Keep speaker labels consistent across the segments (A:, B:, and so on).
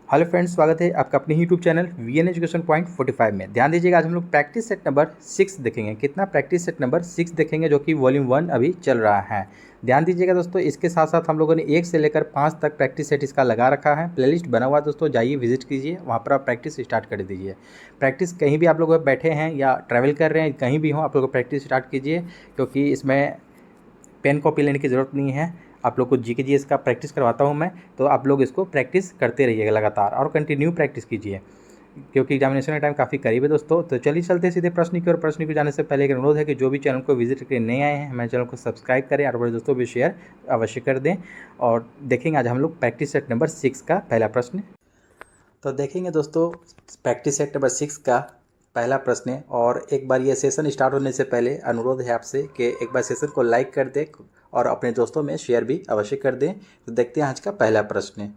A: Hello friends, स्वागत है आपका अपने YouTube channel VN education point 45 में। ध्यान दीजिएगा, आज हम लोग प्रैक्टिस सेट नंबर 6 देखेंगे। कितना प्रैक्टिस सेट नंबर 6 देखेंगे, जो कि वॉल्यूम 1 अभी चल रहा है। ध्यान दीजिएगा दोस्तों, इसके साथ साथ हम लोगों ने 1 से लेकर 5 तक प्रैक्टिस सेट इसका लगा रखा है। प्लेलिस्ट बना हुआ है दोस्तों, जाइए विजिट कीजिए, वहाँ पर आप प्रैक्टिस स्टार्ट कर दीजिए। प्रैक्टिस कहीं भी आप लोग बैठे हैं या ट्रैवल कर रहे हैं, कहीं भी हो, आप लोग प्रैक्टिस स्टार्ट कीजिए, क्योंकि इसमें पेन कॉपी लेने की ज़रूरत नहीं है। आप लोग को जी के जी इसका प्रैक्टिस करवाता हूँ मैं, तो आप लोग इसको प्रैक्टिस करते रहिएगा लगातार और कंटिन्यू प्रैक्टिस कीजिए, क्योंकि एग्जामिनेशन का टाइम काफ़ी करीब है दोस्तों। तो चलिए चलते सीधे प्रश्न की ओर। प्रश्न की जाने से पहले एक अनुरोध है कि जो भी चैनल को विजिट करके नए आए हैं, हमारे चैनल को सब्सक्राइब करें और बड़े दोस्तों भी शेयर अवश्य कर दें। और देखेंगे आज हम लोग प्रैक्टिस सेट नंबर 6 का पहला प्रश्न। तो देखेंगे दोस्तों, प्रैक्टिस सेट नंबर 6 का पहला प्रश्न है। और एक बार ये सेशन स्टार्ट होने से पहले अनुरोध है आपसे कि एक बार सेशन को लाइक कर दें और अपने दोस्तों में शेयर भी अवश्य कर दें। तो देखते हैं आज का पहला प्रश्न।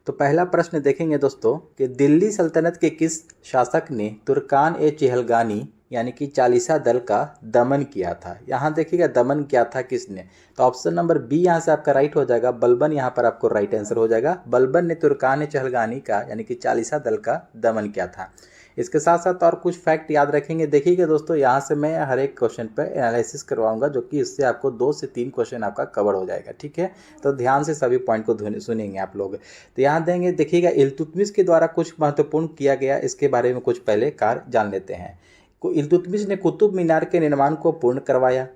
A: तो पहला प्रश्न देखेंगे दोस्तों कि दिल्ली सल्तनत के किस शासक ने तुर्कान ए चहलगानी यानी कि चालीसा दल का दमन किया था। यहाँ देखिएगा, दमन किया था किसने, तो ऑप्शन नंबर बी यहाँ से आपका राइट हो जाएगा। बलबन यहाँ पर आपको राइट आंसर हो जाएगा। बलबन ने तुर्कान ए चहलगानी का यानी कि चालीसा दल का दमन किया था। इसके साथ साथ और कुछ फैक्ट याद रखेंगे। देखिएगा दोस्तों, यहाँ से मैं हर एक क्वेश्चन पर एनालिसिस करवाऊंगा, जो कि इससे आपको 2 से 3 क्वेश्चन आपका कवर हो जाएगा। ठीक है, तो ध्यान से सभी पॉइंट को सुनेंगे आप लोग। तो यहाँ देंगे, देखिएगा, इल्तुतमिश के द्वारा कुछ महत्वपूर्ण किया गया, इसके बारे में कुछ पहले कार्य जान लेते हैं। इल्तुतमिश ने कुतुब मीनार के निर्माण को पूर्ण करवाया।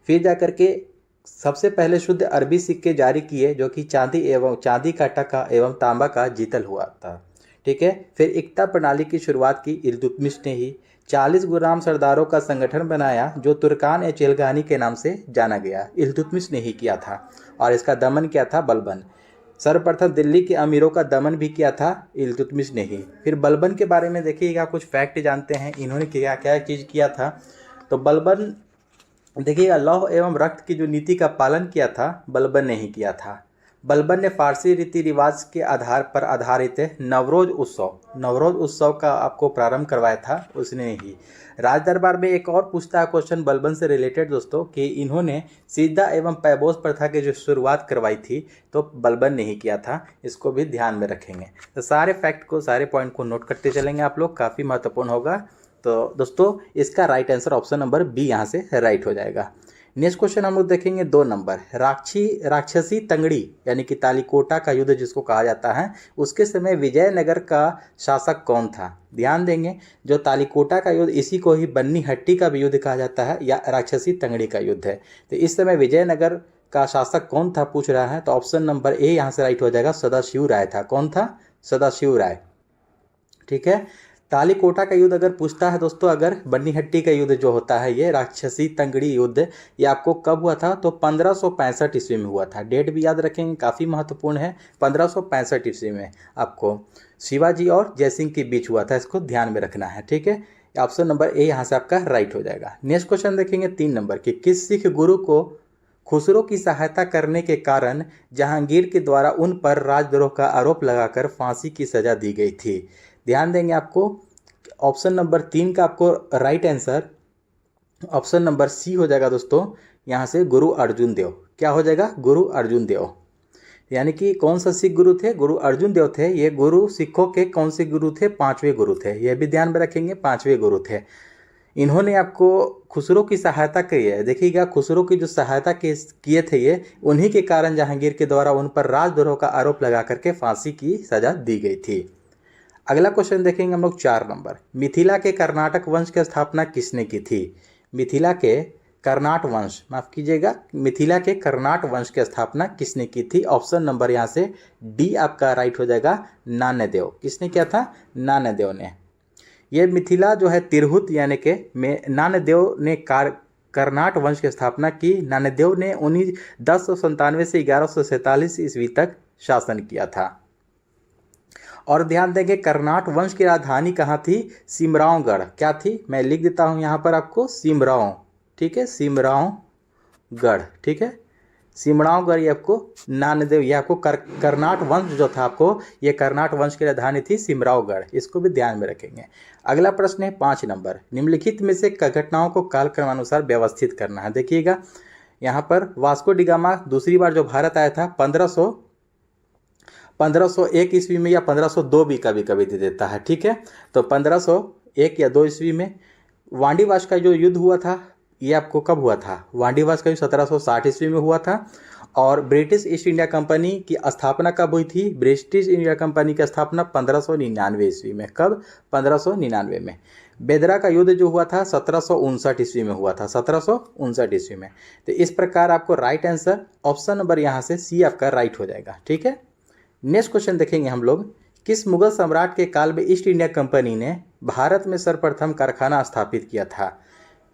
A: फिर जाकर के सबसे पहले शुद्ध अरबी सिक्के जारी किए, जो कि चांदी का टका एवं तांबा का जीतल हुआ था। ठीक है, फिर इक्ता प्रणाली की शुरुआत की इल्तुतमिश ने ही। 40 गुलाम सरदारों का संगठन बनाया, जो तुर्कान ए चहलगानी के नाम से जाना गया। इल्तुतमिश ने ही किया था। और इसका दमन किया था बलबन। सर्वप्रथम दिल्ली के अमीरों का दमन भी किया था इल्तुतमिश ने ही। फिर बलबन के बारे में देखिएगा, कुछ फैक्ट जानते हैं इन्होंने क्या क्या चीज़ किया था। तो बलबन देखिएगा, लौह एवं रक्त की जो नीति का पालन किया था, बलबन ने ही किया था। बलबन ने फारसी रीति रिवाज के आधार पर आधारित नवरोज उत्सव का आपको प्रारंभ करवाया था, उसने ही। राज दरबार में एक और पूछता है क्वेश्चन बलबन से रिलेटेड दोस्तों, कि इन्होंने सीधा एवं पैबोस प्रथा की जो शुरुआत करवाई थी, तो बलबन ने ही किया था। इसको भी ध्यान में रखेंगे। तो सारे फैक्ट को, सारे पॉइंट को नोट करते चलेंगे आप लोग, काफ़ी महत्वपूर्ण होगा। तो दोस्तों, इसका right answer option number B यहाँ से राइट हो जाएगा। नेक्स्ट क्वेश्चन हम लोग देखेंगे 2 नंबर। राक्षसी तंगड़ी यानी कि तालीकोटा का युद्ध जिसको कहा जाता है, उसके समय विजयनगर का शासक कौन था। ध्यान देंगे, जो तालीकोटा का युद्ध, इसी को ही बन्नी हट्टी का भी युद्ध कहा जाता है, या राक्षसी तंगड़ी का युद्ध है। तो इस समय विजयनगर का शासक कौन था पूछ रहा है, तो ऑप्शन नंबर ए यहाँ से राइट हो जाएगा। सदाशिव राय था। कौन था? सदाशिव राय। ठीक है, तालीकोटा का युद्ध अगर पूछता है दोस्तों, अगर बन्नीहट्टी का युद्ध जो होता है, ये राक्षसी तंगड़ी युद्ध, ये आपको कब हुआ था, तो 1565 ईस्वी में हुआ था। डेट भी याद रखेंगे, काफ़ी महत्वपूर्ण है। 1565 ईस्वी में आपको शिवाजी और जयसिंह के बीच हुआ था, इसको ध्यान में रखना है। ठीक है, ऑप्शन नंबर ए यहाँ से आपका राइट हो जाएगा। नेक्स्ट क्वेश्चन देखेंगे 3 नंबर की। किस सिख गुरु को खुसरो की सहायता करने के कारण जहांगीर के द्वारा उन पर राजद्रोह का आरोप लगाकर फांसी की सजा दी गई थी। ध्यान देंगे, आपको ऑप्शन नंबर 3 का आपको right answer option number C हो जाएगा दोस्तों। यहाँ से गुरु अर्जुन देव। क्या हो जाएगा? गुरु अर्जुन देव। यानी कि कौन सा सिख गुरु थे? गुरु अर्जुन देव थे। ये गुरु सिखों के कौन से गुरु थे? 5वें गुरु थे। ये भी ध्यान में रखेंगे, 5वें गुरु थे। इन्होंने आपको खुसरो की सहायता की है। देखिएगा, खुसरो की जो सहायता किए थे, ये उन्हीं के कारण जहांगीर के द्वारा उन पर राजद्रोह का आरोप लगा करके फांसी की सजा दी गई थी। अगला क्वेश्चन देखेंगे हम लोग 4 नंबर। मिथिला के कर्नाटक वंश की स्थापना किसने की थी? मिथिला के कर्नाट वंश, माफ कीजिएगा, मिथिला के कर्नाट वंश की स्थापना किसने की थी? ऑप्शन नंबर यहाँ से डी आपका राइट हो जाएगा। नान्यदेव। किसने किया था? नान्यदेव ने। ये मिथिला जो है तिरहुत यानी के में नान्यदेव ने कर्नाट वंश की स्थापना की। नान्यदेव ने 1097 से 1147 ईस्वी तक शासन किया था। और ध्यान देंगे, कर्नाट वंश की राजधानी कहाँ थी? सिमरावगढ़। क्या थी? मैं लिख देता हूँ यहाँ पर आपको, सिमराव। ठीक है, सिमरावगढ़। ठीक है, सिमरावगढ़। ये आपको नान्यदेव, ये आपको कर्नाट वंश जो था, आपको ये कर्नाट वंश की राजधानी थी सिमरावगढ़। इसको भी ध्यान में रखेंगे। अगला प्रश्न है 5 नंबर। निम्नलिखित में से घटनाओं को कालक्रमानुसार व्यवस्थित करना है। देखिएगा, यहाँ पर वास्को डी गामा दूसरी बार जो भारत आया था 1501 ईस्वी में या 1502 भी कभी कभी दे देता है, ठीक है। तो 1501 या 2 ईस्वी में वांडीवाश का जो युद्ध हुआ था, ये आपको कब हुआ था? वांडीवाश का युद्ध 1760 ईस्वी में हुआ था। और ब्रिटिश ईस्ट इंडिया कंपनी की स्थापना कब हुई थी? ब्रिटिश इंडिया कंपनी की स्थापना 1599 ईस्वी में। कब? 1599 में। बेदरा का युद्ध जो हुआ था 1759 ईस्वी में हुआ था, 1759 ईस्वी में। तो इस प्रकार आपको राइट आंसर ऑप्शन नंबर यहाँ से सी आपका राइट हो जाएगा, ठीक है। नेक्स्ट क्वेश्चन देखेंगे हम लोग, किस मुगल सम्राट के काल में ईस्ट इंडिया कंपनी ने भारत में सर्वप्रथम कारखाना स्थापित किया था?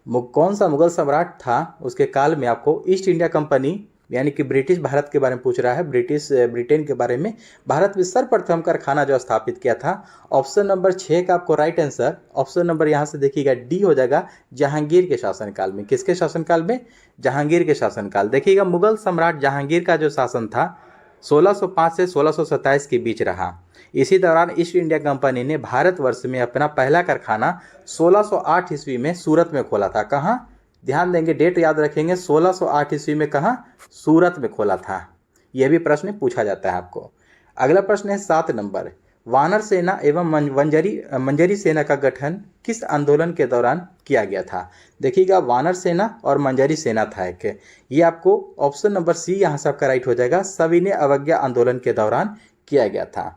A: कौन सा मुगल सम्राट था उसके काल में आपको ईस्ट इंडिया कंपनी, यानी कि ब्रिटिश भारत के बारे में पूछ रहा है, ब्रिटेन के बारे में, भारत में सर्वप्रथम कारखाना जो स्थापित किया था? ऑप्शन नंबर 6 का आपको राइट आंसर ऑप्शन नंबर यहाँ से देखिएगा डी हो जाएगा, जहांगीर के शासनकाल में। किसके शासनकाल में? जहांगीर के शासनकाल। देखिएगा मुगल सम्राट जहांगीर का जो शासन था 1605 से 1627 के बीच रहा। इसी दौरान ईस्ट इंडिया कंपनी ने भारतवर्ष में अपना पहला कारखाना 1608 ईस्वी में सूरत में खोला था। कहाँ? ध्यान देंगे, डेट याद रखेंगे, 1608 ईस्वी में कहाँ? सूरत में खोला था। यह भी प्रश्न पूछा जाता है आपको। अगला प्रश्न है 7 नंबर, वानर सेना एवं मंजरी सेना का गठन किस आंदोलन के दौरान किया गया था? देखिएगा, वानर सेना और मंजरी सेना था एक, ये आपको ऑप्शन नंबर सी यहाँ से आपका राइट हो जाएगा, सविनय अवज्ञा आंदोलन के दौरान किया गया था।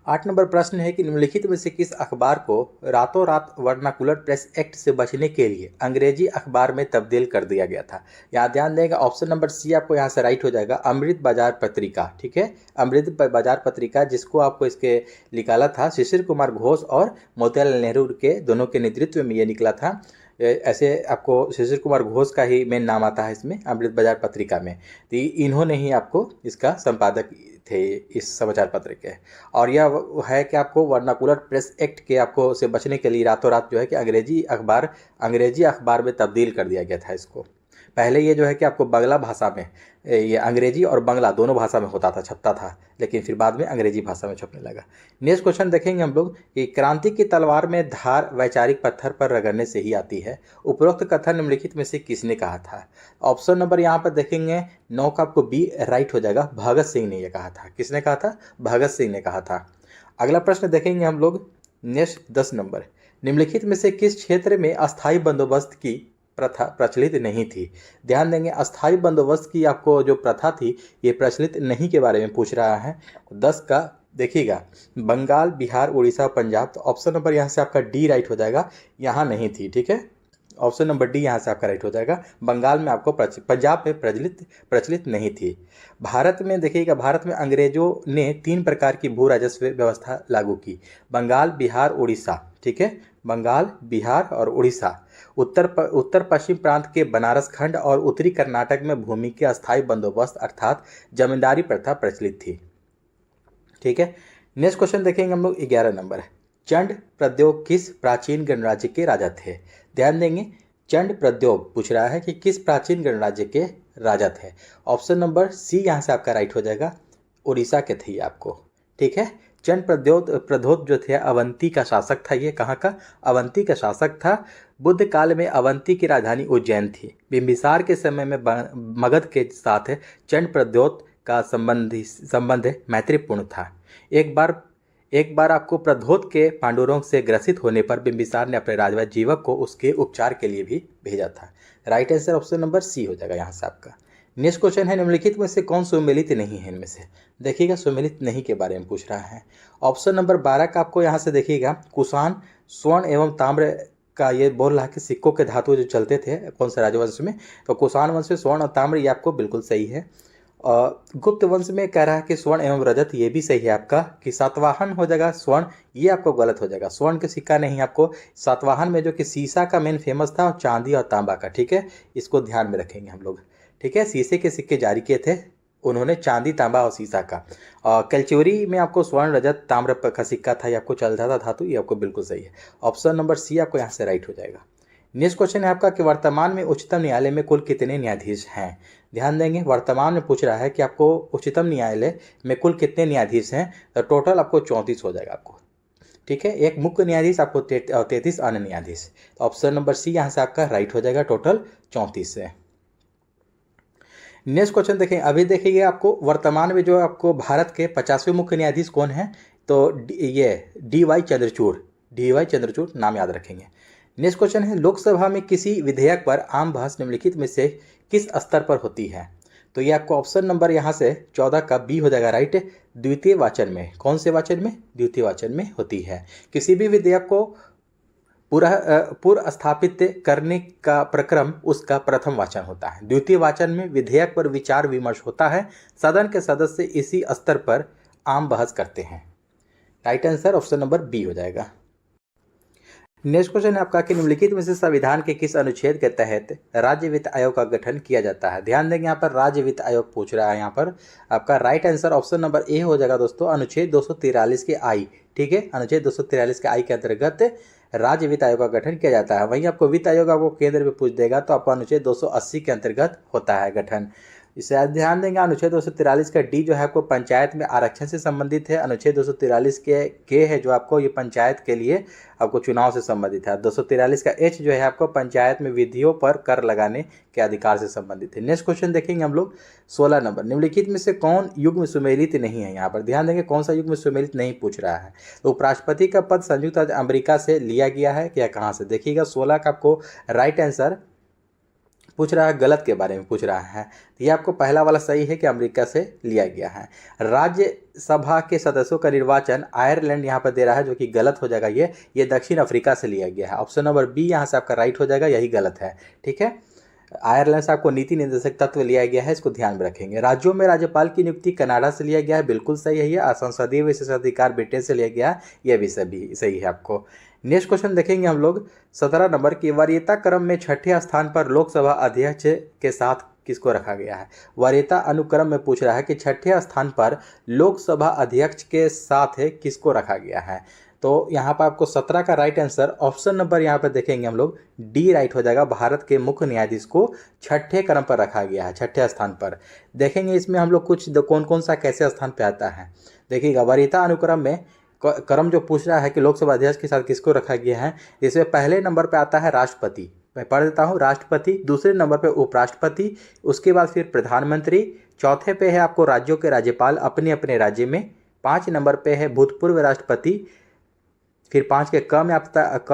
A: 8 नंबर प्रश्न है कि निम्नलिखित में से किस अखबार को रातों रात वर्नाकुलर प्रेस एक्ट से बचने के लिए अंग्रेजी अखबार में तब्दील कर दिया गया था? यहाँ ध्यान देगा, ऑप्शन नंबर सी आपको यहाँ से राइट हो जाएगा, अमृत बाजार पत्रिका, ठीक है। अमृत बाजार पत्रिका, जिसको आपको इसके निकाला था शिशिर कुमार घोष और मोतीलाल नेहरू के दोनों के नेतृत्व में ये निकला था। ऐसे आपको शिशिर कुमार घोष का ही मेन नाम आता है इसमें, अमृत बाजार पत्रिका में। तो इन्होंने ही आपको इसका संपादक थे इस समाचार पत्र के। और यह है कि आपको वर्नाकुलर प्रेस एक्ट के आपको से बचने के लिए रातों रात जो है कि अंग्रेजी अखबार में तब्दील कर दिया गया था इसको। पहले ये जो है कि आपको बांग्ला भाषा में, ये अंग्रेजी और बांग्ला दोनों भाषा में होता था, छपता था, लेकिन फिर बाद में अंग्रेजी भाषा में छपने लगा। नेक्स्ट क्वेश्चन देखेंगे हम लोग कि क्रांति की तलवार में धार वैचारिक पत्थर पर रगड़ने से ही आती है, उपरोक्त कथन निम्नलिखित में से किसने कहा था? ऑप्शन नंबर यहाँ पर देखेंगे 9 का आपको बी राइट हो जाएगा, भगत सिंह ने यह कहा था। किसने कहा था? भगत सिंह ने कहा था। अगला प्रश्न देखेंगे हम लोग, नेक्स्ट 10 नंबर, निम्नलिखित में से किस क्षेत्र में अस्थायी बंदोबस्त की प्रथा प्रचलित नहीं थी? ध्यान देंगे, अस्थायी बंदोबस्त की आपको जो प्रथा थी ये प्रचलित नहीं के बारे में पूछ रहा है। 10 का देखिएगा, बंगाल, बिहार, उड़ीसा, पंजाब। तो ऑप्शन नंबर यहाँ से आपका डी राइट हो जाएगा, यहाँ नहीं थी, ठीक है। ऑप्शन नंबर डी यहाँ से आपका राइट हो जाएगा, बंगाल में आपको पंजाब में प्रचलित नहीं थी। भारत में देखिएगा, भारत में अंग्रेजों ने 3 प्रकार की भू राजस्व व्यवस्था लागू की, बंगाल, बिहार, उड़ीसा, ठीक है। बंगाल, बिहार और उड़ीसा। उत्तर पश्चिम प्रांत के बनारस खंड और उत्तरी कर्नाटक में भूमि के अस्थायी बंदोबस्त अर्थात जमींदारी प्रथा प्रचलित थी, ठीक है। नेक्स्ट क्वेश्चन देखेंगे हम लोग 11 नंबर, चंड प्रद्योग किस प्राचीन गणराज्य के राजा थे? ध्यान देंगे, चंड प्रद्योग पूछ रहा है कि किस प्राचीन गणराज्य के राजा थे? ऑप्शन नंबर सी यहाँ से आपका राइट हो जाएगा, उड़ीसा के थे आपको, ठीक है। चंड प्रद्योत जो थे अवंती का शासक था। ये कहाँ का? अवंती का शासक था। बुद्ध काल में अवंती की राजधानी उज्जैन थी। बिंबिसार के समय में मगध के साथ चंड प्रद्योत का संबंध मैत्रीपूर्ण था। एक बार आपको प्रद्योत के पांडुरोग से ग्रसित होने पर बिंबिसार ने अपने राजवंश जीवक को उसके उपचार के लिए भी भेजा था। Right answer option number C हो जाएगा यहाँ से आपका। नेक्स्ट क्वेश्चन है, निम्नलिखित में से कौन सुमेलित नहीं है? इनमें से देखिएगा, सुमेलित नहीं के बारे में पूछ रहा है। ऑप्शन नंबर 12 का आपको यहाँ से देखिएगा, कुषाण स्वर्ण एवं ताम्र का ये बोल रहा है कि सिक्कों के धातु जो चलते थे कौन सा राजवंश में, तो कुषाण वंश में स्वर्ण और ताम्र, ये आपको बिल्कुल सही है। गुप्त वंश में कह रहा है कि स्वर्ण एवं रजत, ये भी सही है आपका। कि सातवाहन हो जाएगा स्वर्ण, ये आपको गलत हो जाएगा। स्वर्ण के सिक्का नहीं, आपको सातवाहन में जो कि सीसा का मेन फेमस था, और चांदी और तांबा का, ठीक है। इसको ध्यान में रखेंगे हम लोग, ठीक है। शीशे के सिक्के जारी किए थे उन्होंने, चांदी, तांबा और सीसा का। कलचौरी में आपको स्वर्ण, रजत, ताम्र का सिक्का था, ये आपको चलता था धातु, ये आपको बिल्कुल सही है। ऑप्शन नंबर सी आपको यहाँ से राइट हो जाएगा। नेक्स्ट क्वेश्चन है आपका कि वर्तमान में उच्चतम न्यायालय में कुल कितने न्यायाधीश हैं? ध्यान देंगे, वर्तमान में पूछ रहा है कि आपको उच्चतम न्यायालय में कुल कितने न्यायाधीश हैं, तो टोटल आपको 34 हो जाएगा आपको, ठीक है। एक मुख्य न्यायाधीश, आपको 33 अन्य न्यायाधीश। तो ऑप्शन नंबर सी यहाँ से आपका राइट हो जाएगा, टोटल 34 है। नेक्स्ट क्वेश्चन देखें, अभी देखिए आपको वर्तमान में जो आपको भारत के 50वें मुख्य न्यायाधीश कौन है, तो ये डी वाई चंद्रचूड़ नाम याद रखेंगे। नेक्स्ट क्वेश्चन है, लोकसभा में किसी विधेयक पर आम बहस निम्नलिखित में से किस स्तर पर होती है, तो ये आपको ऑप्शन नंबर यहाँ से 14 का बी हो जाएगा राइट। द्वितीय वाचन में, कौन से वाचन में, द्वितीय वाचन में होती है। किसी भी विधेयक को पूर्व स्थापित करने का प्रक्रम उसका प्रथम वाचन होता है। द्वितीय वाचन में विधेयक पर विचार विमर्श होता है, सदन के सदस्य इसी स्तर पर आम बहस करते हैं। Right answer option number B हो जाएगा। नेक्स्ट क्वेश्चन है आपका कि निम्नलिखित में से संविधान के किस अनुच्छेद के तहत राज्य वित्त आयोग का गठन किया जाता है। ध्यान देंगे यहाँ पर राज्य वित्त आयोग पूछ रहा है, यहाँ पर आपका right answer option number A हो जाएगा दोस्तों, अनुच्छेद 243 के आई। ठीक है, अनुच्छेद 243 के आई के अंतर्गत राज्य वित्त आयोग का गठन किया जाता है। वहीं आपको वित्त आयोग आपको केंद्र में पूछ देगा तो आपको अनुच्छेद 280 के अंतर्गत होता है गठन। इसे ध्यान देंगे, अनुच्छेद 243 का डी जो है आपको पंचायत में आरक्षण से संबंधित है। अनुच्छेद 243 के है जो आपको ये पंचायत के लिए आपको चुनाव से संबंधित है। 243 का एच जो है आपको पंचायत में विधियों पर कर लगाने के अधिकार से संबंधित है। नेक्स्ट क्वेश्चन देखेंगे हम लोग 16 नंबर, निम्नलिखित में से कौन युग्म सुमेलित नहीं है। यहाँ पर ध्यान देंगे कौन सा युग्म सुमेलित नहीं पूछ रहा है। तो उपराष्ट्रपति का पद संयुक्त राज्य अमेरिका से लिया गया है या कहाँ से, देखिएगा 16 का आपको राइट आंसर पूछ रहा है, गलत के बारे में पूछ रहा है। तो ये आपको पहला वाला सही है कि अमेरिका से लिया गया है। राज्यसभा के सदस्यों का निर्वाचन आयरलैंड यहाँ पर दे रहा है जो कि गलत हो जाएगा। ये दक्षिण अफ्रीका से लिया गया है। ऑप्शन नंबर बी यहाँ से आपका राइट हो जाएगा, यही गलत है। ठीक है, आयरलैंड से आपको नीति निर्देशक तत्व लिया गया है, इसको ध्यान में रखेंगे। राज्यों में राज्यपाल की नियुक्ति कनाडा से लिया गया है, बिल्कुल सही है। ये संसदीय विशेषाधिकार ब्रिटेन से लिया गया है, यह भी सही है आपको। नेक्स्ट क्वेश्चन देखेंगे हम लोग 17 नंबर की, वरीयता क्रम में छठे स्थान पर लोकसभा अध्यक्ष के साथ किसको रखा गया है। वरीयता अनुक्रम में पूछ रहा है कि छठे स्थान पर लोकसभा अध्यक्ष के साथ किसको रखा गया है। तो यहाँ पर आपको 17 का राइट आंसर ऑप्शन नंबर यहाँ पर देखेंगे हम लोग डी राइट हो जाएगा। भारत के मुख्य न्यायाधीश को छठे क्रम पर रखा गया है, छठे स्थान पर। देखेंगे इसमें हम लोग कुछ कौन कौन सा कैसे स्थान पे आता है। देखिएगा वरीयता अनुक्रम में क्रम जो पूछ रहा है कि लोकसभा अध्यक्ष के साथ किसको रखा गया है, इसमें पहले नंबर पे आता है राष्ट्रपति, मैं पढ़ देता हूँ, राष्ट्रपति। दूसरे नंबर पे उपराष्ट्रपति, उसके बाद फिर प्रधानमंत्री। चौथे पे है आपको राज्यों के राज्यपाल अपने अपने राज्य में। 5 नंबर पे है भूतपूर्व राष्ट्रपति। फिर 5 के क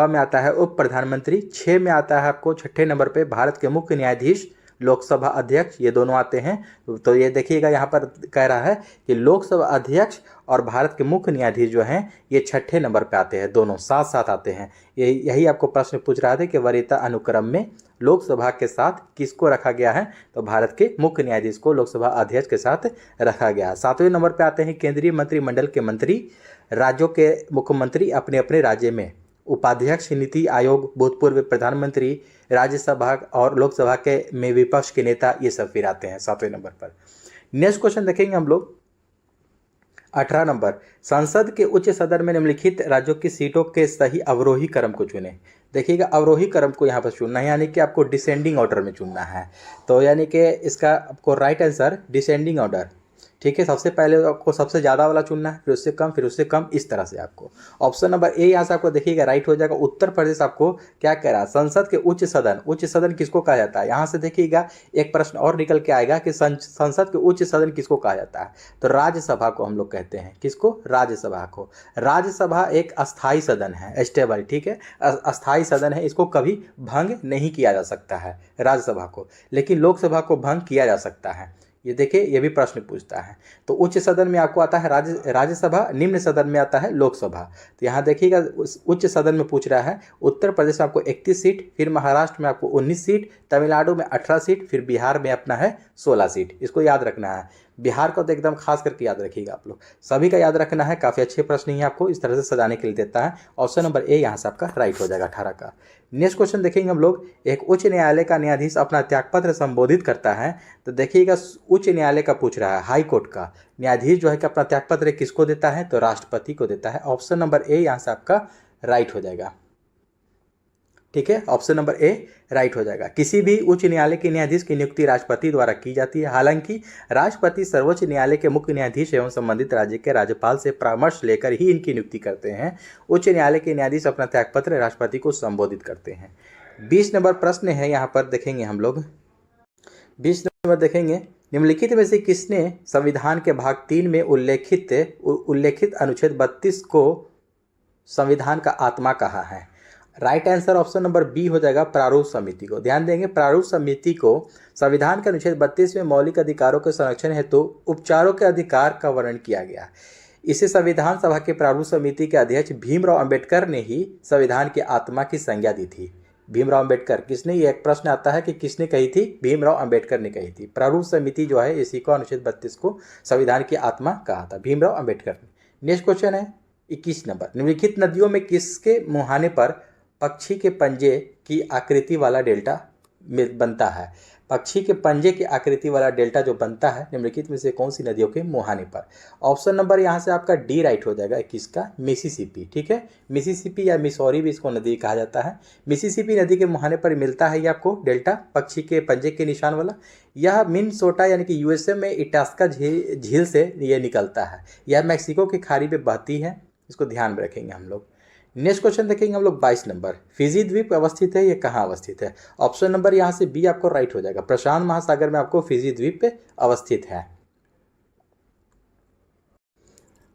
A: में आता है उप प्रधानमंत्री। 6 में आता है आपको छठे नंबर पे भारत के मुख्य न्यायाधीश, लोकसभा अध्यक्ष, ये दोनों आते हैं। तो ये देखिएगा यहाँ पर कह रहा है कि लोकसभा अध्यक्ष और भारत के मुख्य न्यायाधीश जो हैं ये छठे नंबर पे आते हैं, दोनों साथ साथ आते हैं। यही आपको प्रश्न पूछ रहा था कि वरीयता अनुक्रम में लोकसभा के साथ किसको रखा गया है, तो भारत के मुख्य न्यायाधीश को लोकसभा अध्यक्ष के साथ रखा गया है। 7वें नंबर पे आते हैं केंद्रीय मंत्रिमंडल के मंत्री, राज्यों के मुख्यमंत्री अपने अपने राज्य में, उपाध्यक्ष, नीति आयोग, भूतपूर्व प्रधानमंत्री, राज्यसभा और लोकसभा के में विपक्ष के नेता, ये सब फिर आते हैं 7वें नंबर पर। नेक्स्ट क्वेश्चन देखेंगे हम लोग 18 नंबर, संसद के उच्च सदन में निम्नलिखित राज्यों की सीटों के सही अवरोही क्रम को चुनें। देखिएगा अवरोही क्रम को यहाँ पर चुनना है, यानी कि आपको डिसेंडिंग ऑर्डर में चुनना है। तो यानी कि इसका आपको राइट आंसर डिसेंडिंग ऑर्डर। ठीक है, सबसे पहले आपको सबसे ज़्यादा वाला चुनना है, फिर उससे कम, फिर उससे कम, इस तरह से आपको। ऑप्शन नंबर ए यहाँ से आपको देखिएगा राइट हो जाएगा। उत्तर प्रदेश आपको क्या कह रहा है, संसद के उच्च सदन, उच्च सदन किसको कहा जाता है। यहाँ से देखिएगा एक प्रश्न और निकल के आएगा कि संसद के उच्च सदन किसको कहा जाता है, तो राज्यसभा को हम लोग कहते हैं। किसको, राज्यसभा को। राज्यसभा एक अस्थायी सदन है, स्टेबल, ठीक है, अस्थायी सदन है, इसको कभी भंग नहीं किया जा सकता है राज्यसभा को, लेकिन लोकसभा को भंग किया जा सकता है। ये देखिए, ये भी प्रश्न पूछता है। तो उच्च सदन में आपको आता है राज्यसभा, निम्न सदन में आता है लोकसभा। तो यहाँ देखिएगा उच्च सदन में पूछ रहा है, उत्तर प्रदेश में आपको 31 सीट, फिर महाराष्ट्र में आपको 19 सीट, तमिलनाडु में 18 सीट, फिर बिहार में अपना है 16 सीट। इसको याद रखना है, बिहार को तो एकदम खास करके याद रखिएगा आप लोग, सभी का याद रखना है। काफ़ी अच्छे प्रश्न ही आपको इस तरह से सजाने के लिए देता है। ऑप्शन नंबर ए यहाँ से आपका राइट हो जाएगा 18 का। नेक्स्ट क्वेश्चन देखेंगे हम लोग, एक उच्च न्यायालय का न्यायाधीश अपना त्यागपत्र संबोधित करता है। तो देखिएगा उच्च न्यायालय का पूछ रहा है, हाई कोर्ट का न्यायाधीश जो है कि अपना त्यागपत्र किसको देता है, तो राष्ट्रपति को देता है। ऑप्शन नंबर ए यहाँ से आपका राइट हो जाएगा। ठीक है, ऑप्शन नंबर ए राइट हो जाएगा। किसी भी उच्च न्यायालय के न्यायाधीश की नियुक्ति राष्ट्रपति द्वारा की जाती है। हालांकि राष्ट्रपति सर्वोच्च न्यायालय के मुख्य न्यायाधीश एवं संबंधित राज्य के राज्यपाल से परामर्श लेकर ही इनकी नियुक्ति करते हैं। उच्च न्यायालय के न्यायाधीश अपना त्यागपत्र राष्ट्रपति को संबोधित करते हैं। 20 नंबर प्रश्न है, यहाँ पर देखेंगे हम लोग 20 नंबर देखेंगे, निम्नलिखित में से किसने संविधान के भाग 3 में उल्लेखित अनुच्छेद 32 को संविधान का आत्मा कहा है? Right answer option number B हो जाएगा प्रारूप समिति को। ध्यान देंगे, प्रारूप समिति को संविधान के अनुच्छेद 32 में मौलिक अधिकारों के संरक्षण हेतु उपचारों के अधिकार का वर्णन किया गया। इसे संविधान सभा के प्रारूप समिति के अध्यक्ष भीमराव अंबेडकर ने ही संविधान की आत्मा की संज्ञा दी थी। भीमराव अंबेडकर, किसने, ये एक प्रश्न आता है कि किसने कही थी? भीमराव अंबेडकर ने कही थी। प्रारूप समिति जो है इसी को अनुच्छेद 32 को संविधान की आत्मा कहा था, भीमराव अंबेडकर ने। नेक्स्ट क्वेश्चन है 21 नंबर। निम्नलिखित नदियों में किसके मुहाने पर पक्षी के पंजे की आकृति वाला डेल्टा बनता है? पक्षी के पंजे की आकृति वाला डेल्टा जो बनता है निम्नलिखित में से कौन सी नदियों के मुहाने पर? ऑप्शन नंबर यहाँ से आपका डी राइट हो जाएगा 21 का, मिसिसिपी। ठीक है, मिसिसिपी या मिसौरी भी इसको नदी कहा जाता है। मिसिसिपी नदी के मुहाने पर मिलता है ये आपको डेल्टा, पक्षी के पंजे के निशान वाला। यह मिनेसोटा यानी कि यूएसए में इटास्का झील से ये निकलता है। यह मैक्सिको की खाड़ी में बहती है, इसको ध्यान में रखेंगे हम लोग। नेक्स्ट क्वेश्चन देखेंगे हम लोग 22 नंबर। फिजी द्वीप अवस्थित है, ये कहाँ अवस्थित है? ऑप्शन नंबर यहाँ से बी आपको राइट हो जाएगा, प्रशांत महासागर में आपको फिजी द्वीप पे अवस्थित है।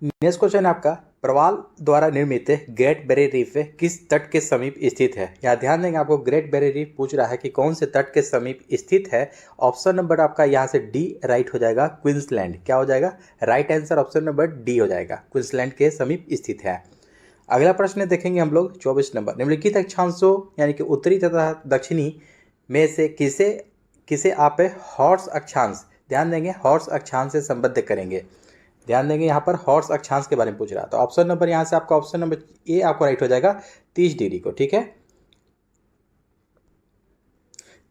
A: नेक्स्ट क्वेश्चन है आपका, प्रवाल द्वारा निर्मित ग्रेट बैरियर रीफ किस तट के समीप स्थित है? यहाँ ध्यान देंगे, आपको ग्रेट बैरियर रीफ पूछ रहा है कि कौन से तट के समीप स्थित है। ऑप्शन नंबर आपका यहाँ से डी राइट हो जाएगा, क्वींसलैंड। क्या हो जाएगा? Right answer option number D हो जाएगा, क्वींसलैंड के समीप स्थित है। अगला प्रश्न देखेंगे हम लोग 24 नंबर। निम्नलिखित अक्षांशों यानी कि उत्तरी तथा दक्षिणी में से किसे आप हॉर्स अक्षांश, ध्यान देंगे, हॉर्स अक्षांश से संबद्ध करेंगे। ध्यान देंगे, यहाँ पर हॉर्स अक्षांश के बारे में पूछ रहा है। तो ऑप्शन नंबर यहाँ से आपका ऑप्शन नंबर ए आपको राइट हो जाएगा 30 डिग्री को। ठीक है,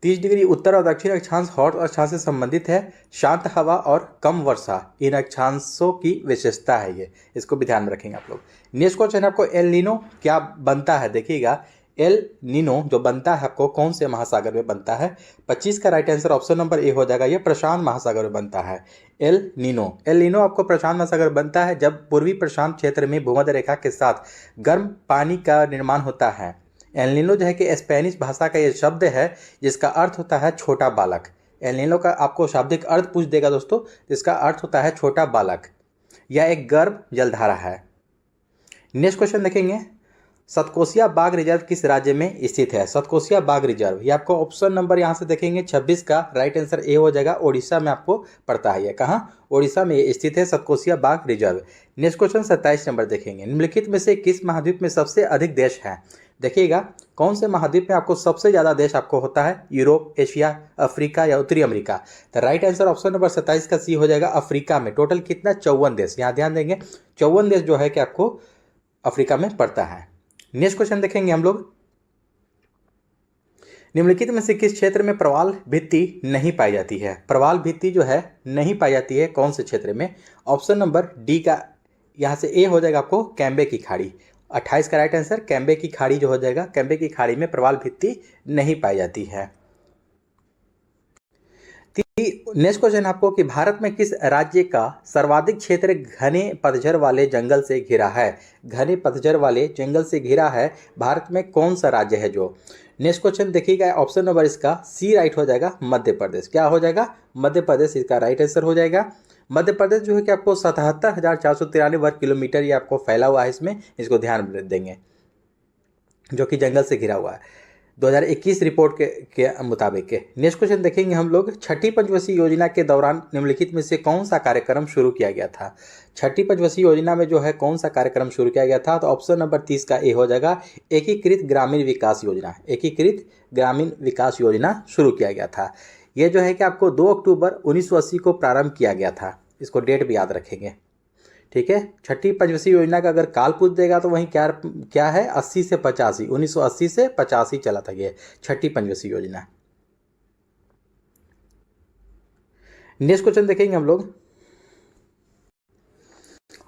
A: 30 डिग्री उत्तर और दक्षिण अक्षांश हॉर्स अक्षांश से संबंधित है। शांत हवा और कम वर्षा इन अक्षांशों की विशेषता है ये, इसको भी ध्यान में रखेंगे आप लोग। नेक्स्ट क्वेश्चन आपको एल नीनो क्या बनता है? देखिएगा, एल नीनो जो बनता है आपको कौन से महासागर में बनता है? 25 का right answer option number A हो जाएगा, ये प्रशांत महासागर में बनता है। एल नीनो आपको प्रशांत महासागर बनता है जब पूर्वी प्रशांत क्षेत्र में भूमध्य रेखा के साथ गर्म पानी का निर्माण होता है। एल नीनो जो है कि स्पेनिश भाषा का ये शब्द है जिसका अर्थ होता है छोटा बालक। एल नीनो का आपको शाब्दिक अर्थ पूछ देगा दोस्तों, जिसका अर्थ होता है छोटा बालक। यह एक गर्म जलधारा है। नेक्स्ट क्वेश्चन देखेंगे, सतकोसिया बाघ रिजर्व किस राज्य में स्थित है? सतकोसिया बाघ रिजर्व, ये आपको ऑप्शन नंबर यहाँ से देखेंगे 26 का राइट आंसर ए हो जाएगा, ओडिशा में आपको पड़ता है। ये कहाँ? ओडिशा में ये स्थित है सतकोसिया बाघ रिजर्व। नेक्स्ट क्वेश्चन 27 नंबर देखेंगे। निम्नलिखित में से किस महाद्वीप में सबसे अधिक देश हैं? देखिएगा, कौन से महाद्वीप में आपको सबसे ज़्यादा देश आपको होता है? यूरोप, एशिया, अफ्रीका या उत्तरी अमेरिका? तो राइट आंसर ऑप्शन नंबर 27 का सी हो जाएगा, अफ्रीका में। टोटल कितना? 54 देश। यहाँ ध्यान देंगे, 54 देश जो है कि आपको अफ्रीका में पड़ता है। नेक्स्ट क्वेश्चन देखेंगे हम लोग, निम्नलिखित में से किस क्षेत्र में प्रवाल भित्ति नहीं पाई जाती है? प्रवाल भित्ति जो है नहीं पाई जाती है कौन से क्षेत्र में? ऑप्शन नंबर डी का यहाँ से ए हो जाएगा आपको, कैम्बे की खाड़ी। 28 का राइट आंसर कैम्बे की खाड़ी जो हो जाएगा, कैम्बे की खाड़ी में प्रवाल भित्ति नहीं पाई जाती है। नेक्स्ट क्वेश्चन आपको कि भारत में किस राज्य का सर्वाधिक क्षेत्र घने पतझड़ वाले जंगल से घिरा है? घने पतझड़ वाले जंगल से घिरा है भारत में कौन सा राज्य है जो? नेक्स्ट क्वेश्चन देखिएगा, ऑप्शन नंबर इसका सी राइट हो जाएगा, मध्य प्रदेश। क्या हो जाएगा? मध्य प्रदेश इसका राइट आंसर हो जाएगा। मध्य प्रदेश जो है कि आपको 77,493 वर्ग किलोमीटर ये आपको फैला हुआ है, इसमें इसको ध्यान में देंगे, जो कि जंगल से घिरा हुआ है 2021 रिपोर्ट के मुताबिक। नेक्स्ट क्वेश्चन देखेंगे हम लोग, छठी पंचवर्षीय योजना के दौरान निम्नलिखित में से कौन सा कार्यक्रम शुरू किया गया था? छठी पंचवर्षीय योजना में जो है कौन सा कार्यक्रम शुरू किया गया था? तो ऑप्शन नंबर 30 का ए हो जाएगा, एकीकृत ग्रामीण विकास योजना। एकीकृत ग्रामीण विकास योजना शुरू किया गया था। ये जो है कि आपको 2 अक्टूबर 1980 को प्रारंभ किया गया था, इसको डेट भी याद रखेंगे। ठीक है, छठी पंचवर्षीय योजना का अगर काल पूछ देगा तो वहीं क्या है, 80 से 85, 1980 से 85 चला था ये छठी पंचवर्षीय योजना। नेक्स्ट क्वेश्चन देखेंगे हम लोग,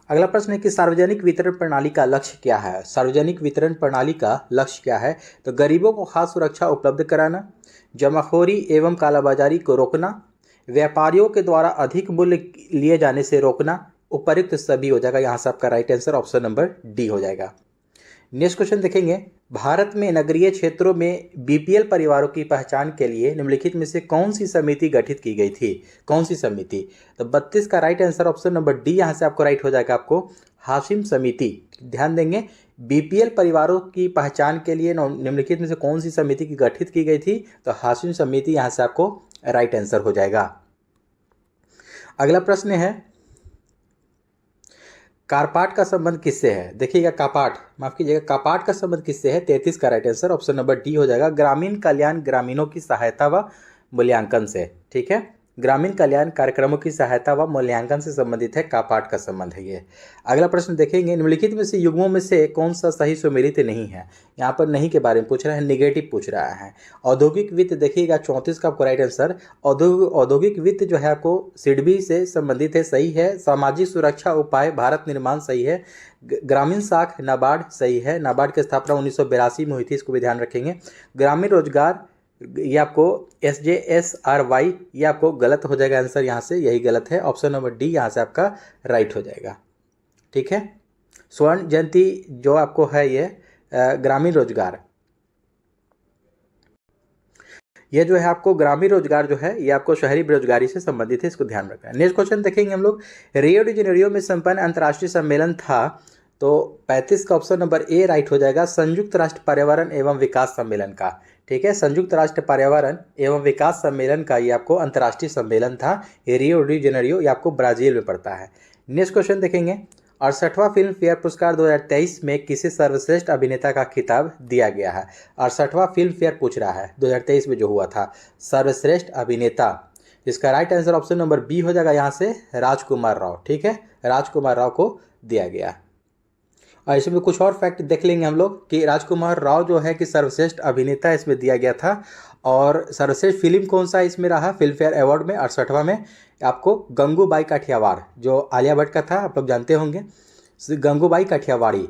A: अगला प्रश्न है कि सार्वजनिक वितरण प्रणाली का लक्ष्य क्या है? सार्वजनिक वितरण प्रणाली का लक्ष्य क्या है? तो गरीबों को खाद्य सुरक्षा उपलब्ध कराना, जमाखोरी एवं कालाबाजारी को रोकना, व्यापारियों के द्वारा अधिक मूल्य लिए जाने से रोकना, उपयुक्त सभी हो जाएगा। यहाँ से आपका right answer option number D हो जाएगा। नेक्स्ट क्वेश्चन देखेंगे, भारत में नगरीय क्षेत्रों में बीपीएल परिवारों की पहचान के लिए निम्नलिखित में से कौन सी समिति गठित की गई थी? कौन सी समिति? तो 32 का right answer option number D यहाँ से आपको राइट हो जाएगा, आपको हाशिम समिति। ध्यान देंगे, बीपीएल परिवारों की पहचान के लिए निम्नलिखित में से कौन सी समिति की गठित की गई थी? तो हाशिम समिति यहाँ से आपको राइट आंसर हो जाएगा। अगला प्रश्न है, कारपाट का संबंध किससे है? देखिएगा, कापाट, माफ कीजिएगा, कापाट का संबंध किससे है? 33 का right answer option number D हो जाएगा, ग्रामीण कल्याण ग्रामीणों की सहायता व मूल्यांकन से। ठीक है, ग्रामीण कल्याण कार्यक्रमों की सहायता व मूल्यांकन से संबंधित है कापाट का संबंध है ये। अगला प्रश्न देखेंगे, निम्नलिखित में से युग्मों में से कौन सा सही सुमेलित नहीं है? यहाँ पर नहीं के बारे में पूछ रहा है, निगेटिव पूछ रहा है। औद्योगिक वित्त, देखिएगा 34 का आपको राइट आंसर, औद्योगिक वित्त जो है आपको सिडबी से संबंधित है, सही है। सामाजिक सुरक्षा उपाय भारत निर्माण सही है। ग्रामीण साख नाबार्ड सही है, नाबार्ड की स्थापना 1982 में हुई थी, इसको भी ध्यान रखेंगे। ग्रामीण रोजगार ये आपको SJSRY, ये आपको गलत हो जाएगा आंसर, यहाँ से यही गलत है, ऑप्शन नंबर डी यहाँ से आपका राइट हो जाएगा। ठीक है, स्वर्ण जयंती जो आपको है ये ग्रामीण रोजगार, ये जो है आपको ग्रामीण रोजगार जो है ये आपको शहरी बेरोजगारी से संबंधित है, इसको ध्यान रखना है। नेक्स्ट क्वेश्चन देखेंगे हम लोग, रियो डी जेनेरियो में संपन्न अंतर्राष्ट्रीय सम्मेलन था, तो 35 का ऑप्शन नंबर ए राइट हो जाएगा, संयुक्त राष्ट्र पर्यावरण एवं विकास सम्मेलन का। ठीक है, संयुक्त राष्ट्र पर्यावरण एवं विकास सम्मेलन का ये आपको अंतर्राष्ट्रीय सम्मेलन था, रियो डी जेनेरियो, ये आपको ब्राजील में पड़ता है। नेक्स्ट क्वेश्चन देखेंगे, 68वां फिल्म फेयर पुरस्कार 2023 में किसे सर्वश्रेष्ठ अभिनेता का खिताब दिया गया है? 68वां फिल्म फेयर पूछ रहा है 2023 में जो हुआ था, सर्वश्रेष्ठ अभिनेता, इसका right answer option number B हो जाएगा, यहाँ से राजकुमार राव। ठीक है, राजकुमार राव को दिया गया। और इसमें कुछ और फैक्ट देख लेंगे हम लोग कि राजकुमार राव जो है कि सर्वश्रेष्ठ अभिनेता इसमें दिया गया था। और सर्वश्रेष्ठ फिल्म कौन सा इसमें रहा फिल्म फेयर अवार्ड में 68वां में? आपको गंगूबाई काठियावाड़, जो आलिया भट्ट का था, आप लोग जानते होंगे, गंगूबाई काठियावाड़ी।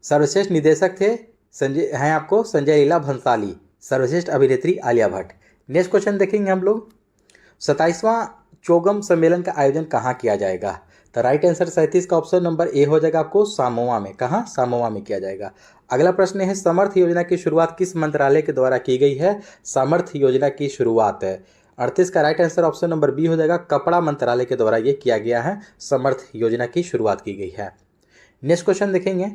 A: सर्वश्रेष्ठ निदेशक थे संजय हैं आपको संजय लीला भंसाली, सर्वश्रेष्ठ अभिनेत्री आलिया भट्ट। नेक्स्ट क्वेश्चन देखेंगे हम लोग, 27वां चोगम सम्मेलन का आयोजन कहाँ किया जाएगा? तो राइट आंसर 37 का ऑप्शन नंबर ए हो जाएगा आपको, सामोआ में। कहाँ? सामोआ में किया जाएगा। अगला प्रश्न है, समर्थ योजना की शुरुआत किस मंत्रालय के द्वारा की गई है? समर्थ योजना की शुरुआत है 38 का right answer option number B हो जाएगा, कपड़ा मंत्रालय के द्वारा ये किया गया है, समर्थ योजना की शुरुआत की गई है। नेक्स्ट क्वेश्चन देखेंगे,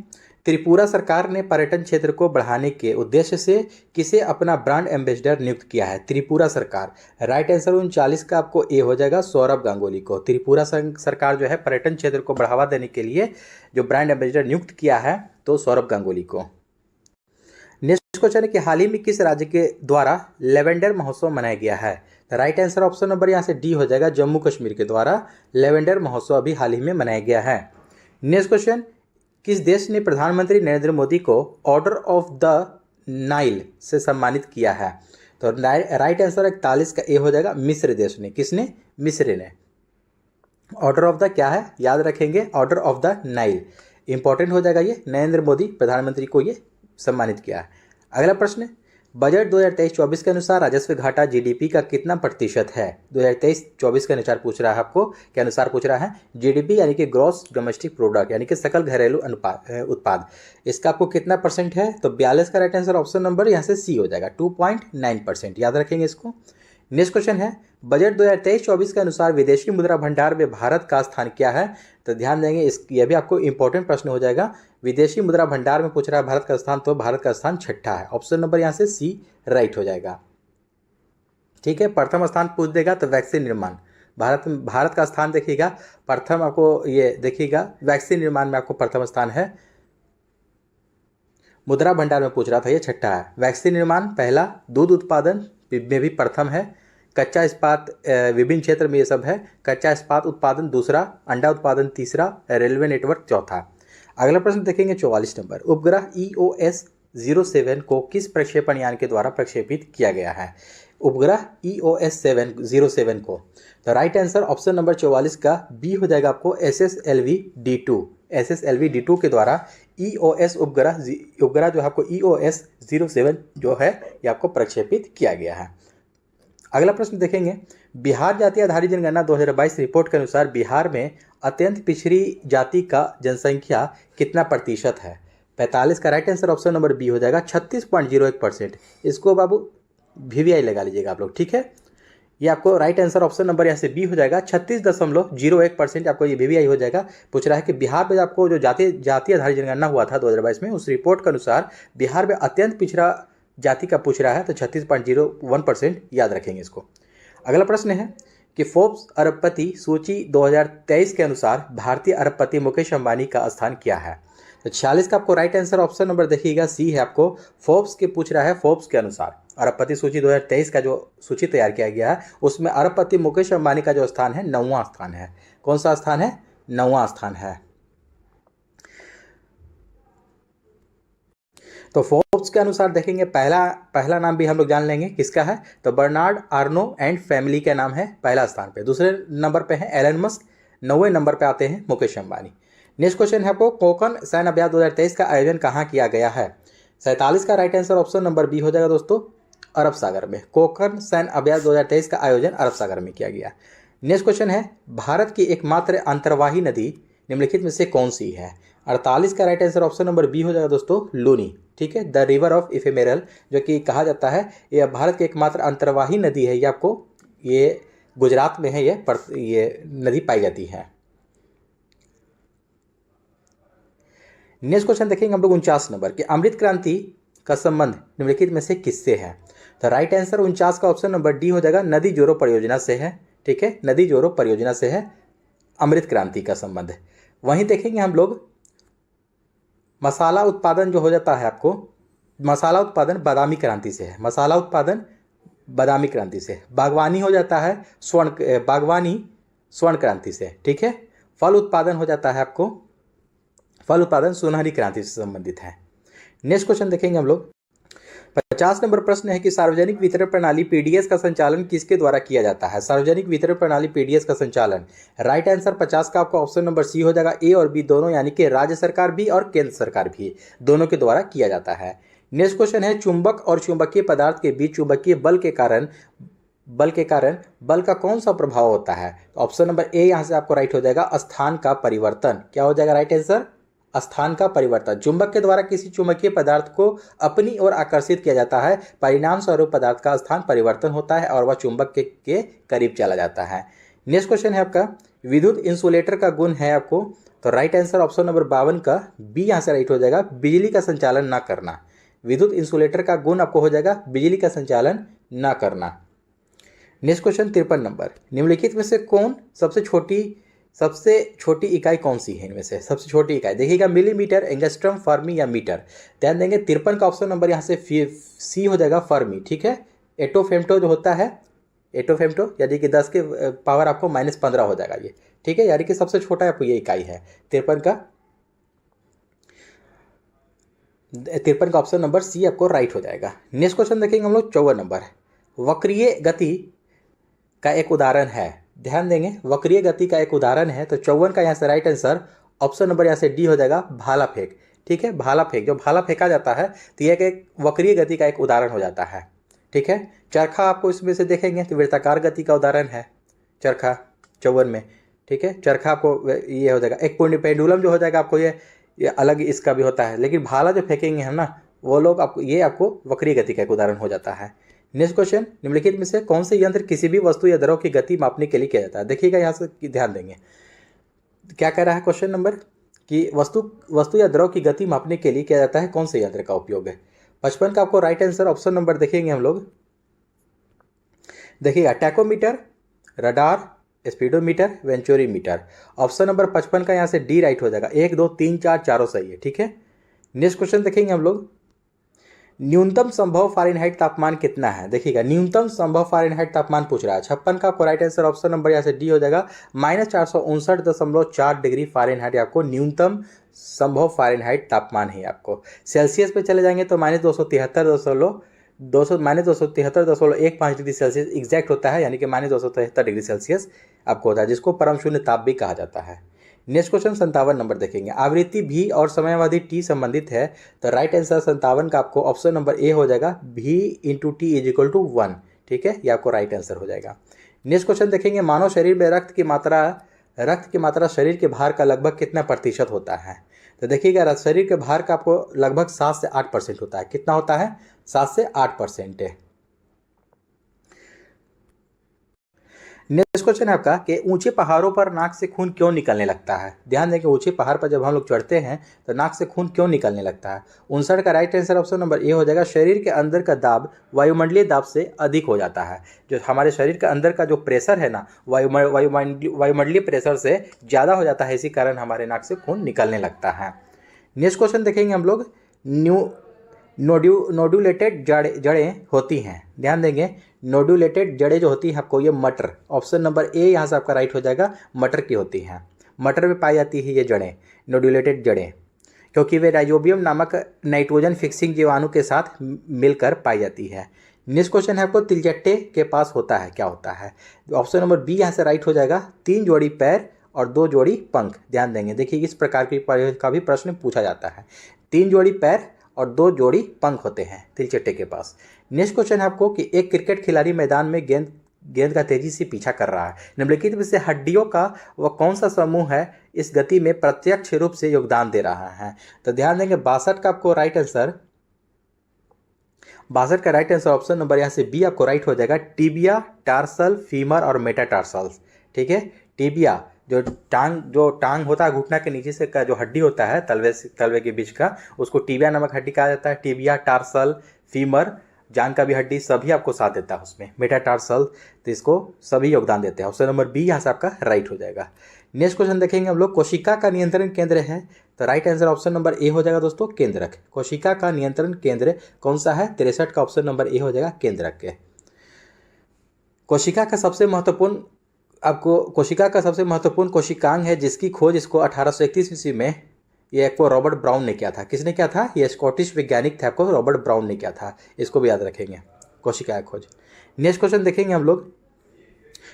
A: त्रिपुरा सरकार ने पर्यटन क्षेत्र को बढ़ाने के उद्देश्य से किसे अपना ब्रांड एम्बेसडर नियुक्त किया है? त्रिपुरा सरकार, राइट आंसर 39 का आपको ए हो जाएगा, सौरभ गांगुली को। त्रिपुरा सरकार जो है पर्यटन क्षेत्र को बढ़ावा देने के लिए जो ब्रांड एम्बेसडर नियुक्त किया है तो सौरभ गांगुली को। नेक्स्ट क्वेश्चन है कि हाल ही में किस राज्य के द्वारा लेवेंडर महोत्सव मनाया गया है? राइट आंसर ऑप्शन नंबर यहाँ से डी हो जाएगा, जम्मू कश्मीर के द्वारा लेवेंडर महोत्सव अभी हाल ही में मनाया गया है। नेक्स्ट क्वेश्चन, किस देश ने प्रधानमंत्री नरेंद्र मोदी को ऑर्डर ऑफ द नाइल से सम्मानित किया है? तो राइट आंसर 41 का ए हो जाएगा, मिस्र देश ने। किसने? मिस्र ने। ऑर्डर ऑफ द क्या है याद रखेंगे, order of the Nile important हो जाएगा, ये नरेंद्र मोदी प्रधानमंत्री को ये सम्मानित किया है। अगला प्रश्न, बजट 2023-24 के अनुसार राजस्व घाटा जीडीपी का कितना प्रतिशत है? 2023-24 के अनुसार पूछ रहा है, आपको के अनुसार पूछ रहा है। जीडीपी यानी कि ग्रॉस डोमेस्टिक प्रोडक्ट यानी कि सकल घरेलू उत्पाद, इसका आपको कितना परसेंट है? तो 42 का राइट आंसर ऑप्शन नंबर यहाँ से सी हो जाएगा, 2.9%, याद रखेंगे इसको। नेक्स्ट क्वेश्चन है, बजट 2023-24 के अनुसार विदेशी मुद्रा भंडार में भारत का स्थान क्या है? तो ध्यान देंगे, यह भी आपको इंपॉर्टेंट प्रश्न हो जाएगा। विदेशी मुद्रा भंडार में पूछ रहा है भारत का स्थान, तो भारत का स्थान 6ठा है, ऑप्शन नंबर यहाँ से सी राइट हो जाएगा। ठीक है, प्रथम स्थान पूछ देगा तो वैक्सीन निर्माण, भारत का स्थान देखिएगा, प्रथम आपको ये देखिएगा वैक्सीन निर्माण में आपको प्रथम स्थान है। मुद्रा भंडार में पूछ रहा था, ये 6ठा है। वैक्सीन निर्माण पहला, दूध उत्पादन में भी प्रथम है, कच्चा इस्पात विभिन्न क्षेत्र में ये सब है, कच्चा इस्पात उत्पादन दूसरा, अंडा उत्पादन तीसरा, रेलवे नेटवर्क चौथा। अगला प्रश्न देखेंगे 44 नंबर, उपग्रह EOS 07 को किस प्रक्षेपण यान के द्वारा प्रक्षेपित किया गया है? उपग्रह EOS 07 को, तो राइट आंसर ऑप्शन नंबर 44 का बी हो जाएगा आपको, SSLV D2 के द्वारा EOS उपग्रह जो है आपको EOS 07 जो है ये आपको प्रक्षेपित किया गया है। अगला प्रश्न देखेंगे, बिहार जाति आधारित जनगणना 2022 रिपोर्ट के अनुसार बिहार में अत्यंत पिछड़ी जाति का जनसंख्या कितना प्रतिशत है? 45 का right answer option number B हो जाएगा 36.01%। इसको बाबू VVI लगा लीजिएगा आप लोग, ठीक है। ये आपको राइट आंसर ऑप्शन नंबर यहाँ से बी हो जाएगा 36.01%। आपको ये VVI हो जाएगा। पूछ रहा है कि बिहार में आपको जो जाति आधारित जनगणना हुआ था 2022 में, उस रिपोर्ट के अनुसार बिहार में अत्यंत पिछड़ा जाति का पूछ रहा है, तो 36.01% याद रखेंगे इसको। अगला प्रश्न है कि फोर्ब्स अरबपति सूची 2023 के अनुसार भारतीय अरबपति मुकेश अंबानी का स्थान क्या है। तो 46 का आपको राइट आंसर ऑप्शन नंबर देखिएगा सी है। आपको फोर्ब्स के पूछ रहा है, फोर्ब्स के अनुसार अरबपति सूची 2023 का जो सूची तैयार किया गया है उसमें अरबपति मुकेश अंबानी का जो स्थान है 9वां स्थान है। कौन सा स्थान है? 9वां स्थान है। तो फोर्ब्स के अनुसार देखेंगे पहला नाम भी हम लोग जान लेंगे किसका है, तो बर्नार्ड आर्नो एंड फैमिली का नाम है पहला स्थान पे। दूसरे नंबर पे है एलन मस्क। 9वें नंबर पे आते हैं मुकेश अंबानी। नेक्स्ट क्वेश्चन है आपको, कोकण सैन्य अभ्यास 2023 का आयोजन कहाँ किया गया है। 47 का right answer option number B हो जाएगा दोस्तों, अरब सागर में। कोकण सैन्य अभ्यास 2023 का आयोजन अरब सागर में किया गया। नेक्स्ट क्वेश्चन है, भारत की एकमात्र अंतर्वाही नदी निम्नलिखित में से कौन सी है। 48 का right answer option number B हो जाएगा दोस्तों, लूनी, ठीक है। द रिवर ऑफ इफेमेरल जो कि कहा जाता है यह भारत की एकमात्र अंतर्वाही नदी है। ये आपको ये गुजरात में है, ये नदी पाई जाती है। नेक्स्ट क्वेश्चन देखेंगे हम लोग 49 नंबर कि अमृत क्रांति का संबंध निम्नलिखित में से किससे है। तो राइट आंसर 49 का ऑप्शन नंबर डी हो जाएगा, नदी जोड़ो परियोजना से है, ठीक है। नदी जोड़ो परियोजना से है अमृत क्रांति का संबंध। वहीं देखेंगे हम लोग मसाला उत्पादन जो हो जाता है आपको, मसाला उत्पादन बादामी क्रांति से है। मसाला उत्पादन बादामी क्रांति से। बागवानी हो जाता है स्वर्ण क्रांति से, ठीक है। फल उत्पादन हो जाता है आपको, फल उत्पादन सुनहरी क्रांति से संबंधित है। नेक्स्ट क्वेश्चन देखेंगे हम लोग 50 नंबर प्रश्न है कि सार्वजनिक वितरण प्रणाली PDS का संचालन किसके द्वारा किया जाता है। सार्वजनिक वितरण प्रणाली PDS का संचालन राइट आंसर 50 का आपका ऑप्शन नंबर सी हो जाएगा, ए और बी दोनों, यानी कि राज्य सरकार भी और केंद्र सरकार भी दोनों के द्वारा किया जाता है। नेक्स्ट क्वेश्चन है, चुंबक और चुंबकीय पदार्थ के बीच चुंबकीय बल के कारण बल का कौन सा प्रभाव होता है। ऑप्शन नंबर ए यहाँ से आपको राइट हो जाएगा, स्थान का परिवर्तन। क्या हो जाएगा राइट आंसर? स्थान का परिवर्तन। चुंबक के द्वारा किसी चुंबकीय पदार्थ को अपनी ओर आकर्षित किया जाता है, परिणाम स्वरूप पदार्थ का स्थान परिवर्तन होता है और वह चुंबक के करीब चला जाता है। नेक्स्ट क्वेश्चन है आपका, विद्युत इंसुलेटर का गुण है आपको, तो राइट आंसर ऑप्शन नंबर 52 का बी यहाँ से राइट हो जाएगा, बिजली का संचालन ना करना। विद्युत इंसुलेटर का गुण आपको हो जाएगा बिजली का संचालन ना करना। नेक्स्ट क्वेश्चन 53 नंबर, निम्नलिखित में से कौन सबसे छोटी इकाई कौन सी है। इनमें से सबसे छोटी इकाई देखिएगा, मिलीमीटर, एंगस्ट्रम, फर्मी या मीटर। ध्यान देंगे 53 का ऑप्शन नंबर यहाँ से सी हो जाएगा, फर्मी, ठीक है। एटो फेम्टो जो होता है, एटो फेम्टो यानी कि 10 के पावर आपको -15 हो जाएगा ये, ठीक है। यानी कि सबसे छोटा आपको ये इकाई है। 53 का ऑप्शन नंबर सी आपको राइट हो जाएगा। नेक्स्ट क्वेश्चन देखेंगे हम लोग 54 नंबर, वक्रीय गति का एक उदाहरण है। ध्यान देंगे वक्रीय गति का एक उदाहरण है, तो 54 का यहाँ से राइट आंसर ऑप्शन नंबर यहाँ से डी हो जाएगा, भाला फेंक, ठीक है। भाला फेंक, जो भाला फेंका जाता है तो यह एक वक्रीय गति का एक उदाहरण हो जाता है, ठीक है। चरखा आपको इसमें से देखेंगे तो वृत्ताकार गति का उदाहरण है चरखा 54 में, ठीक है। चरखा आपको ये हो जाएगा। एक पेंडुलम जो हो जाएगा आपको ये अलग इसका भी होता है, लेकिन भाला जो फेंकेंगे हम ना वो लोग आपको वक्रीय गति का एक उदाहरण हो जाता है। नेक्स्ट क्वेश्चन, निम्नलिखित में से कौन से यंत्र किसी भी वस्तु या द्रव की गति मापने के लिए किया जाता है। देखिएगा यहाँ से ध्यान देंगे क्या कह रहा है क्वेश्चन नंबर, कि वस्तु या द्रव की गति मापने के लिए किया जाता है, कौन से यंत्र का उपयोग है। 55 का आपको राइट आंसर ऑप्शन नंबर देखेंगे हम लोग, देखिएगा tachometer, radar, speedometer, venturimeter. Option number 55 का यहाँ से डी राइट हो जाएगा। 1 2 3 4 चारों सही है, ठीक है। नेक्स्ट क्वेश्चन देखेंगे हम लोग, न्यूनतम संभव फ़ारेनहाइट तापमान कितना है। देखिएगा न्यूनतम संभव फ़ारेनहाइट तापमान पूछ रहा है। 56 का आपको राइट आंसर ऑप्शन नंबर यहाँ से डी हो जाएगा, -459.4 डिग्री फ़ारेनहाइट आपको न्यूनतम संभव फ़ारेनहाइट तापमान है। आपको सेल्सियस पे चले जाएंगे तो -273.15 डिग्री सेल्सियस एग्जैक्ट होता है, यानी कि -273 डिग्री सेल्सियस आपको होता है, जिसको परम शून्य ताप भी कहा जाता है। नेक्स्ट क्वेश्चन 57 नंबर देखेंगे, आवृत्ति भी और समयावधि टी संबंधित है, तो राइट आंसर 57 का आपको ऑप्शन नंबर ए हो जाएगा, v × t = 1, ठीक है। ये आपको राइट आंसर हो जाएगा। नेक्स्ट क्वेश्चन देखेंगे, मानव शरीर में रक्त की मात्रा शरीर के भार का लगभग कितना प्रतिशत होता है। तो देखिएगा शरीर के भार का आपको लगभग 7 से 8% होता है। कितना होता है? 7 से 8% है। नेक्स्ट क्वेश्चन है आपका कि ऊंचे पहाड़ों पर नाक से खून क्यों निकलने लगता है। ध्यान दें कि ऊंचे पहाड़ पर जब हम लोग चढ़ते हैं तो नाक से खून क्यों निकलने लगता है। 59 का right answer option number A हो जाएगा। शरीर के अंदर का दाब वायुमंडलीय दाब से अधिक हो जाता है। जो हमारे शरीर के अंदर का जो प्रेशर है ना, वायुमंडलीय प्रेशर से ज़्यादा हो जाता है, इसी कारण हमारे नाक से खून निकलने लगता है। नेक्स्ट क्वेश्चन देखेंगे हम लोग। नोड्यूलेटेड जड़ें होती हैं। ध्यान देंगे, नोड्यूलेटेड जड़ें जो होती हैं आपको ये मटर, ऑप्शन नंबर ए यहाँ से आपका राइट हो जाएगा, मटर की होती हैं। मटर में पाई जाती है ये जड़ें, नोड्यूलेटेड जड़ें, क्योंकि वे राइजोबियम नामक नाइट्रोजन फिक्सिंग जीवाणु के साथ मिलकर पाई जाती है। नेक्स्ट क्वेश्चन है आपको, तिलचट्टे के पास होता है, क्या होता है? ऑप्शन नंबर बी यहाँ से राइट हो जाएगा, 3 जोड़ी पैर और 2 जोड़ी पंख। ध्यान देंगे, देखिए इस प्रकार का भी प्रश्न पूछा जाता है। 3 जोड़ी पैर और 2 जोड़ी पंख होते हैं तिलचट्टे के पास। नेक्स्ट क्वेश्चन है आपको कि एक क्रिकेट खिलाड़ी मैदान में गेंद का तेजी से पीछा कर रहा है। निम्नलिखित में से हड्डियों का वह कौन सा समूह है इस गति में प्रत्यक्ष रूप से योगदान दे रहा है? तो ध्यान देंगे 62 का आपको राइट आंसर, 62 का राइट आंसर ऑप्शन नंबर यहाँ से बी आपको राइट हो जाएगा, टिबिया, टार्सल, फीमर और मेटाटार्सल्स। ठीक है, टिबिया जो टांग होता है, घुटना के नीचे से का जो हड्डी होता है तलवे के बीच का, उसको टिबिया नामक हड्डी कहा जाता है। टिबिया, टार्सल, फीमर, जांग का भी हड्डी, सभी आपको साथ देता है उसमें। मेटाटार्सल, तो इसको सभी योगदान देते हैं। ऑप्शन नंबर बी यहाँ से आपका राइट हो जाएगा। नेक्स्ट क्वेश्चन देखेंगे हम लोग, कोशिका का नियंत्रण केंद्र है, तो right answer option number A हो जाएगा दोस्तों, केंद्रक। कोशिका का नियंत्रण केंद्र कौन सा है? 63 का ऑप्शन नंबर ए हो जाएगा, केंद्रक के। कोशिका का सबसे महत्वपूर्ण कोशिकांग है जिसकी खोज इसको 1831 ईस्वी में ये आपको रॉबर्ट ब्राउन ने किया था। किसने किया था? ये स्कॉटिश वैज्ञानिक थे, आपको रॉबर्ट ब्राउन ने किया था। इसको भी याद रखेंगे, कोशिका खोज। नेक्स्ट क्वेश्चन देखेंगे हम लोग,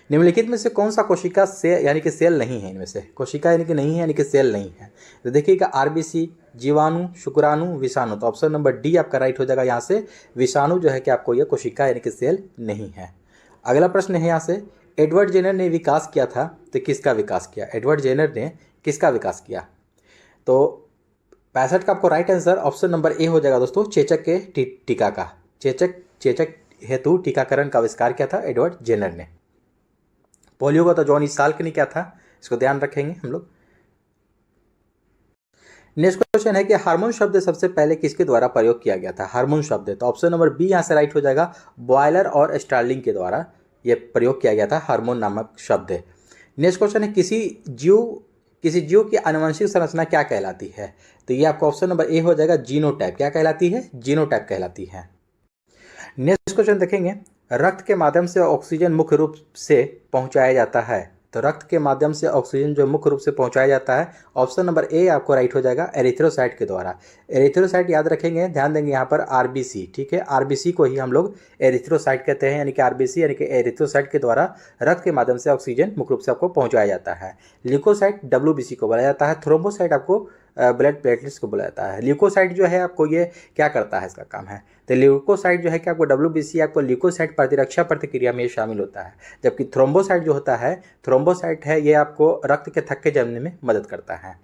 A: निम्नलिखित में से कौन सा कोशिका से यानी कि सेल नहीं है? इनमें से कोशिका यानी कि नहीं है, यानी कि सेल नहीं है। तो देखिएगा आरबीसी, जीवाणु, शुक्राणु, विषाणु। तो ऑप्शन नंबर डी आपका राइट हो जाएगा। यहाँ से विषाणु जो है कि आपको यह कोशिका यानी कि सेल नहीं है। अगला प्रश्न है यहाँ से, एडवर्ड जेनर ने विकास किया था, तो किसका विकास किया? एडवर्ड जेनर ने किसका विकास किया? तो 65 का आपको right answer option number A हो जाएगा दोस्तों, चेचक के टीका का। चेचक हेतु टीकाकरण का आविष्कार किया था एडवर्ड जेनर ने। पोलियो का तो जॉन साल्क ने किया था, इसको ध्यान रखेंगे हम लोग। नेक्स्ट क्वेश्चन है कि हार्मोन शब्द सबसे पहले किसके द्वारा प्रयोग किया गया था? हार्मोन शब्द, तो ऑप्शन नंबर बी यहाँ से राइट हो जाएगा, बॉयलर और स्टार्लिंग के द्वारा ये प्रयोग किया गया था, हार्मोन नामक शब्द। नेक्स्ट क्वेश्चन है, किसी जीव की आनुवंशिक संरचना क्या कहलाती है? तो ये आपका ऑप्शन नंबर ए हो जाएगा, जीनोटाइप। क्या कहलाती है? जीनोटाइप कहलाती है। नेक्स्ट क्वेश्चन देखेंगे, रक्त के माध्यम से ऑक्सीजन मुख्य रूप से पहुंचाया जाता है, तो रक्त के माध्यम से ऑक्सीजन जो मुख्य रूप से पहुंचाया जाता है, ऑप्शन नंबर ए आपको राइट हो जाएगा, एरिथ्रोसाइट के द्वारा। एरिथ्रोसाइट याद रखेंगे, ध्यान देंगे यहाँ पर आरबीसी। ठीक है, आरबीसी को ही हम लोग एरिथ्रोसाइट कहते हैं, यानी कि आरबीसी यानी कि एरिथ्रोसाइट के द्वारा रक्त के माध्यम से ऑक्सीजन मुख्य रूप से आपको पहुंचाया जाता है। ल्यूकोसाइट डब्ल्यूबीसी को बोला जाता है। थ्रोम्बोसाइट आपको ब्लड प्लेटलेट्स को बोला जाता है। ल्यूकोसाइट जो है आपको ये क्या करता है, इसका काम है, तो ल्यूकोसाइट जो है कि आपको डब्ल्यूबीसी आपको ल्यूकोसाइट प्रतिरक्षा प्रतिक्रिया में शामिल होता है, जबकि थ्रोम्बोसाइट जो होता है, थ्रोम्बोसाइट है ये आपको रक्त के थक्के जमने में मदद करता है।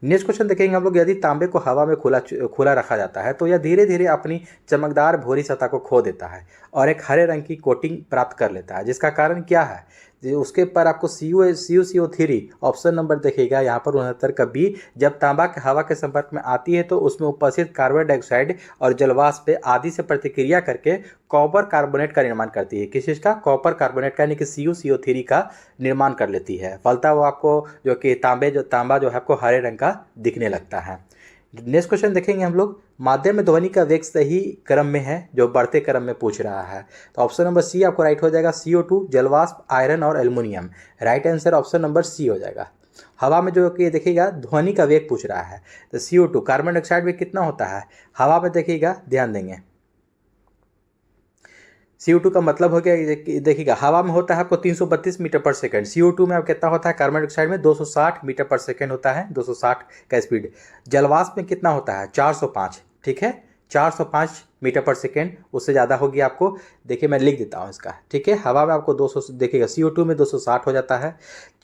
A: नेक्स्ट क्वेश्चन देखेंगे हम लोग, यदि तांबे को हवा में खुला रखा जाता है तो यह धीरे धीरे अपनी चमकदार भूरी सतह को खो देता है और एक हरे रंग की कोटिंग प्राप्त कर लेता है, जिसका कारण क्या है? उसके पर आपको CuCO3 ऑप्शन नंबर देखिएगा यहाँ पर 69 का बी, जब तांबा के हवा के संपर्क में आती है तो उसमें उपस्थित कार्बन डाइऑक्साइड और जलवाष्प आदि से प्रतिक्रिया करके कॉपर कार्बोनेट का निर्माण करती है। किस चीज़ का? कॉपर कार्बोनेट का, यानी कि CuCO3 का निर्माण कर लेती है। फलता वो आपको जो कि तांबा जो है आपको हरे रंग का दिखने लगता है। नेक्स्ट क्वेश्चन देखेंगे हम लोग, माध्यम में ध्वनि का वेग सही क्रम में है, जो बढ़ते क्रम में पूछ रहा है, तो ऑप्शन नंबर सी आपको राइट हो जाएगा, CO2, जलवाष्प, आयरन और aluminium. Right answer option number C हो जाएगा। हवा में जो कि देखिएगा ध्वनि का वेग पूछ रहा है, तो CO2 कार्बन डाइऑक्साइड वेग कितना होता है हवा में, देखिएगा ध्यान देंगे। CO2 का मतलब हो गया, देखिएगा हवा में होता है आपको 332 मीटर पर सेकंड। CO2 में अब कितना होता है? कार्बन डाइऑक्साइड में 260 मीटर पर सेकंड होता है, 260 का स्पीड। जलवाष्प में कितना होता है? 405। ठीक है, 405 मीटर पर सेकेंड, उससे ज़्यादा होगी आपको। देखिए मैं लिख देता हूँ इसका। ठीक है, हवा में आपको 200, देखिएगा CO2 में 260 हो जाता है,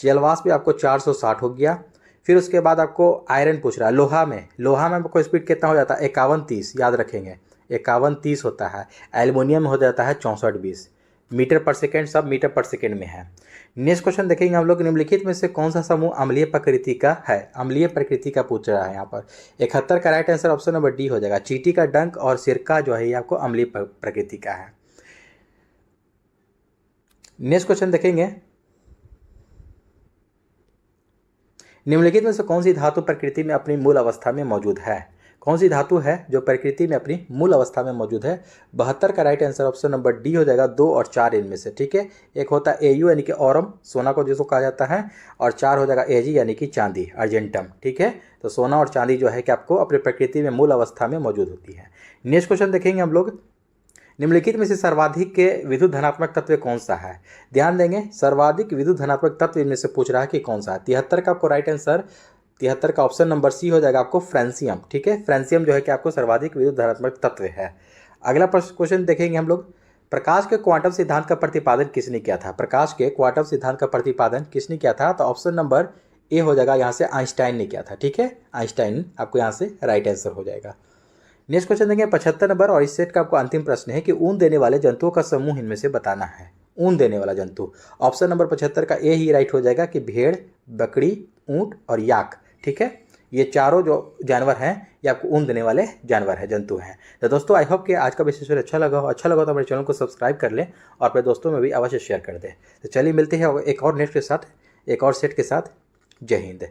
A: जलवाष्प में आपको 460 हो गया, फिर उसके बाद आपको आयरन पूछ रहा है। लोहा में आपको स्पीड कितना हो जाता है 51-30, याद रखेंगे 51-30 होता है। एल्युमिनियम में हो जाता है 64-20। मीटर पर सेकेंड, सब मीटर पर सेकेंड में है। नेक्स्ट क्वेश्चन देखेंगे हम लोग, निम्नलिखित में से कौन सा समूह अम्लीय प्रकृति का है। अम्लीय प्रकृति का पूछ रहा है यहाँ पर। 71 का right answer option number D हो जाएगा। चींटी का डंक और सिरका जो है ये आपको अम्लीय प्रकृति का है। नेक्स्ट क्वेश्चन देखेंगे, निम्नलिखित में से कौन सी धातु प्रकृति में अपनी मूल अवस्था में मौजूद है। कौन सी धातु है जो प्रकृति में अपनी मूल अवस्था में मौजूद है। 72 का right answer option number D हो जाएगा। 2 और 4 इनमें से, ठीक है। एक होता है एयू यानी कि औरम, सोना को जिसको कहा जाता है, और 4 हो जाएगा एजी यानी कि चांदी, अर्जेंटम, ठीक है। तो सोना और चांदी जो है कि आपको अपनी प्रकृति में मूल अवस्था में मौजूद होती है। नेक्स्ट क्वेश्चन देखेंगे हम लोग, निम्नलिखित में से सर्वाधिक के विद्युत धनात्मक तत्व कौन सा है। ध्यान देंगे, सर्वाधिक विद्युत धनात्मक तत्व इनमें से पूछ रहा है कि कौन सा है। 73 का आपको राइट आंसर, 73 का ऑप्शन नंबर सी हो जाएगा आपको, फ्रांसियम, ठीक है। फ्रांसियम जो है कि आपको सर्वाधिक विद्युत धनात्मक तत्व है। अगला क्वेश्चन देखेंगे हम लोग, प्रकाश के क्वांटम सिद्धांत का प्रतिपादन किसने किया था। प्रकाश के क्वांटम सिद्धांत का प्रतिपादन किसने किया था। तो ऑप्शन नंबर ए हो जाएगा यहाँ से, आइंस्टाइन ने किया था, ठीक है। आइंस्टाइन आपको यहाँ से राइट आंसर हो जाएगा। नेक्स्ट क्वेश्चन देंगे 75 नंबर, और इस सेट का आपको अंतिम प्रश्न है कि ऊन देने वाले जंतुओं का समूह इनमें से बताना है। ऊन देने वाला जंतु, ऑप्शन नंबर 75 का ए ही राइट हो जाएगा कि भेड़, बकरी, ऊंट और याक, ठीक है। ये चारों जो जानवर हैं ये आपको ऊन देने वाले जानवर हैं, जंतु हैं। तो दोस्तों आई होप कि आज का विषय अच्छा लगा तो हमारे चैनल को सब्सक्राइब कर लें और अपने दोस्तों में भी अवश्य शेयर कर दें। तो चलिए मिलते हैं एक और नेक्स्ट के साथ, एक और सेट के साथ। जय हिंद।